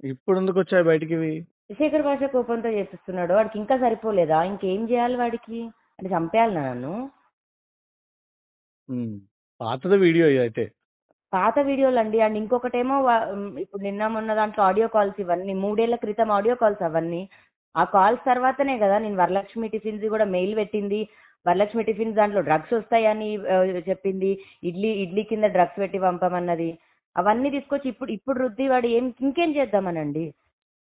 ఇప్పుడెందుకొచ్చాయి బయటికివి? శేఖర్ భాష కోపంతో చేపిస్తున్నాడు. వాడికి ఇంకా సరిపోలేదా? ఇంకేం చేయాలి వాడికి? అంటే చంపేయాలనా నన్ను? పాతది వీడియో ఇదైతే. పాత వీడియోలండి. అండ్ ఇంకొకటేమో ఇప్పుడు నిన్న మొన్న దాంట్లో ఆడియో కాల్స్ ఇవన్నీ 3 ఏళ్ల క్రితం ఆడియో కాల్స్ అవన్నీ. ఆ కాల్స్ తర్వాతనే కదా నేను వరలక్ష్మి టిఫిన్స్ కూడా మెయిల్ పెట్టింది. వరలక్ష్మి టిఫిన్స్ దాంట్లో డ్రగ్స్ వస్తాయని చెప్పింది. ఇడ్లీ కింద డ్రగ్స్ పెట్టి పంపమన్నది. అవన్నీ తీసుకొచ్చి ఇప్పుడు రుద్ది వాడు ఇంకేం చేద్దామనండి?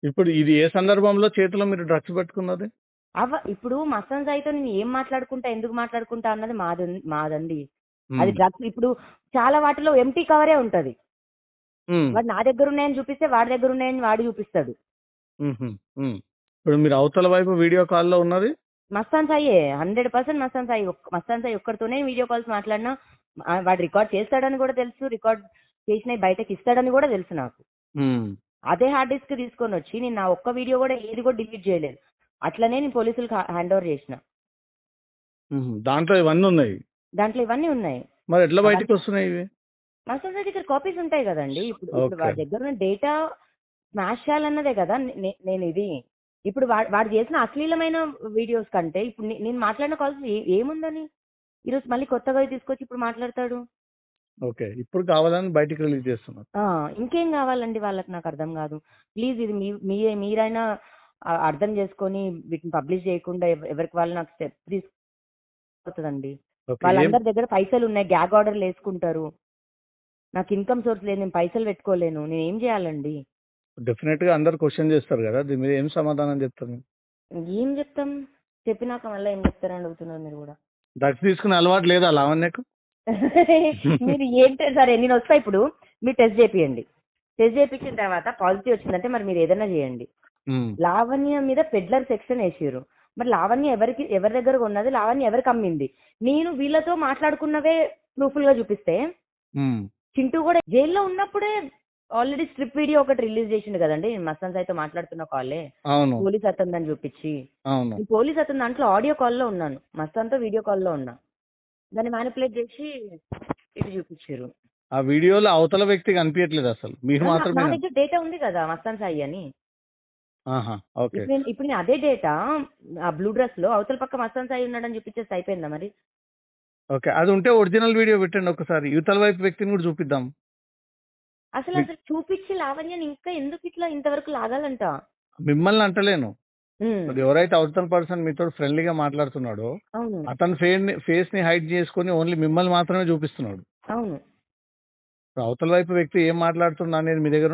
ఇప్పుడు ఇది ఏ సందర్భంలో చేతిలో మీరు డ్రగ్స్ పట్టుకున్నది? ఇప్పుడు మసన్ సాయితో నేను ఏం మాట్లాడుకుంటా, ఎందుకు మాట్లాడుకుంటా అన్నది మాదండి. అది డ్రగ్స్ ఇప్పుడు చాలా వాటిలో ఎంటీ కవరే ఉంటది. వాడు నా దగ్గర ఉన్నాయని చూపిస్తే వాడి దగ్గర ఉన్నాయని వాడు చూపిస్తాడు. ఇప్పుడు మీరు అవతల వైపు వీడియో కాల్లో ఉన్నది మస్తాన్ సాయే, 100% మస్తాన్ సాయి. మస్తాన్ సాయి ఒక్కడితోనే వీడియో కాల్స్ మాట్లాడినా వాడు రికార్డ్ చేస్తాడని కూడా తెలుసు. రికార్డ్ చేసినవి బయటకి ఇస్తాడని కూడా తెలుసు నాకు. అదే హార్డ్ డిస్క్ తీసుకొని వచ్చి నేను నా ఒక్క వీడియో కూడా ఏది కూడా డిలీట్ చేయలేదు. అట్లనే నేను పోలీసులకు హ్యాండ్ ఓవర్ చేసిన. దాంట్లో ఇవన్నీ ఉన్నాయి. మరి ఎట్లా బయటకు వస్తున్నాయి ఇవి? మస్తాన్ సాయి దగ్గర కాపీస్ ఉంటాయి కదండి. ఇప్పుడు వాడి దగ్గర ఉన్న డేటా స్మాష్ చేయాలన్నదే కదా నేను ఇది. ఇప్పుడు వాడు చేసిన అశ్లీలమైన వీడియోస్ కంటే ఇప్పుడు నేను మాట్లాడిన కాల్స్ ఏముందని ఈరోజు మళ్ళీ కొత్తగా తీసుకొచ్చి ఇప్పుడు మాట్లాడతాడు. ఓకే, ఇప్పుడు కావాలని బయటికి రిలీజ్ చేస్తున్నారు. ఇంకేం కావాలండి వాళ్ళకి? నాకు అర్థం కాదు. ప్లీజ్ ఇది మీరైనా అర్థం చేసుకొని వీటిని పబ్లిష్ చేయకుండా ఎవరికి వాళ్ళు నాకు స్టెప్ తీసుకుంటుందండి. వాళ్ళందరి దగ్గర పైసలు ఉన్నాయి, గ్యాగ్ ఆర్డర్లు వేసుకుంటారు. నాకు ఇన్కమ్ సోర్స్ లేదు, నేను పైసలు పెట్టుకోలేను. నేను ఏం చేయాలండి? డెఫినెట్ గా అందరు క్వశ్చన్ చేస్తారు కదా, దీని మీద ఏం సమాధానం చెప్తారు? ఏం చెప్తాం? చెప్పినాక మళ్ళీ ఏం చెప్తారని అడుగుతున్నారు మీరు కూడా. డ్రగ్స్ తీసుకునే అలవాటు లేదా లావణ్యకు? మీరు ఏంటో సరే, నేను వస్తా ఇప్పుడు. మీరు టెస్ట్ చేపియండి. టెస్ట్ చేయించిన తర్వాత పాజిటివ్ వచ్చిందంటే మరి మీరు ఏదైనా చేయండి. లావణ్య మీద పెడ్లర్ సెక్షన్ వేసారు. మరి లావణ్య ఎవరి దగ్గర ఉన్నది, లావణ్య ఎవరికి అమ్మింది? నేను వీళ్ళతో మాట్లాడుకున్నవే ప్రూఫుల్ గా చూపిస్తే చింటూ కూడా జైల్లో ఉన్నప్పుడే ఆల్రెడీ స్ట్రిప్ వీడియో ఒకటి రిలీజ్ చేసిండు కదండి. మస్తాన్ సాయితో మాట్లాడుతున్న కాలే పోలీస్ అతను చూపించి, పోలీస్ అతను దాంట్లో ఆడియో కాల్లో ఉన్నాను, మస్తాన్తో వీడియో కాల్లో ఉన్నా. దాన్ని మ్యానిపులేట్ చేసి ఇటు చూపించారు. ఆ వీడియోలో అవతల వ్యక్తి కనిపించట్లేదు అసలు, మీరు మాత్రమే. నా దగ్గర డేటా ఉంది కదా మస్తాన్ సాయి అని. ఇప్పుడు నేను అదే డేటా ఆ బ్లూ డ్రెస్ లో అవతల పక్క మస్తాన్ సాయి ఉన్నాడని చూపించేసి అయిపోయిందా మరి? ఓకే, అది ఉంటే ఒరిజినల్ వీడియో పెట్టండి ఒకసారి, యువతల వైపు వ్యక్తిని కూడా చూపిద్దాం. అసలు చూపించి లావణ్యని ఇంకా ఎందుకు ఇంతవరకు లాగాలంట? మిమ్మల్ని అంటలేను, ఎవరైతే అవతల పర్సన్ మీతో ఫ్రెండ్లీగా మాట్లాడుతున్నాడో అతను ఫేస్ ని హైడ్ చేసుకుని ఓన్లీ మిమ్మల్ని మాత్రమే చూపిస్తున్నాడు. అవును, అవతల వైపు వ్యక్తి ఏం మాట్లాడుతున్నా అనేది మీ దగ్గర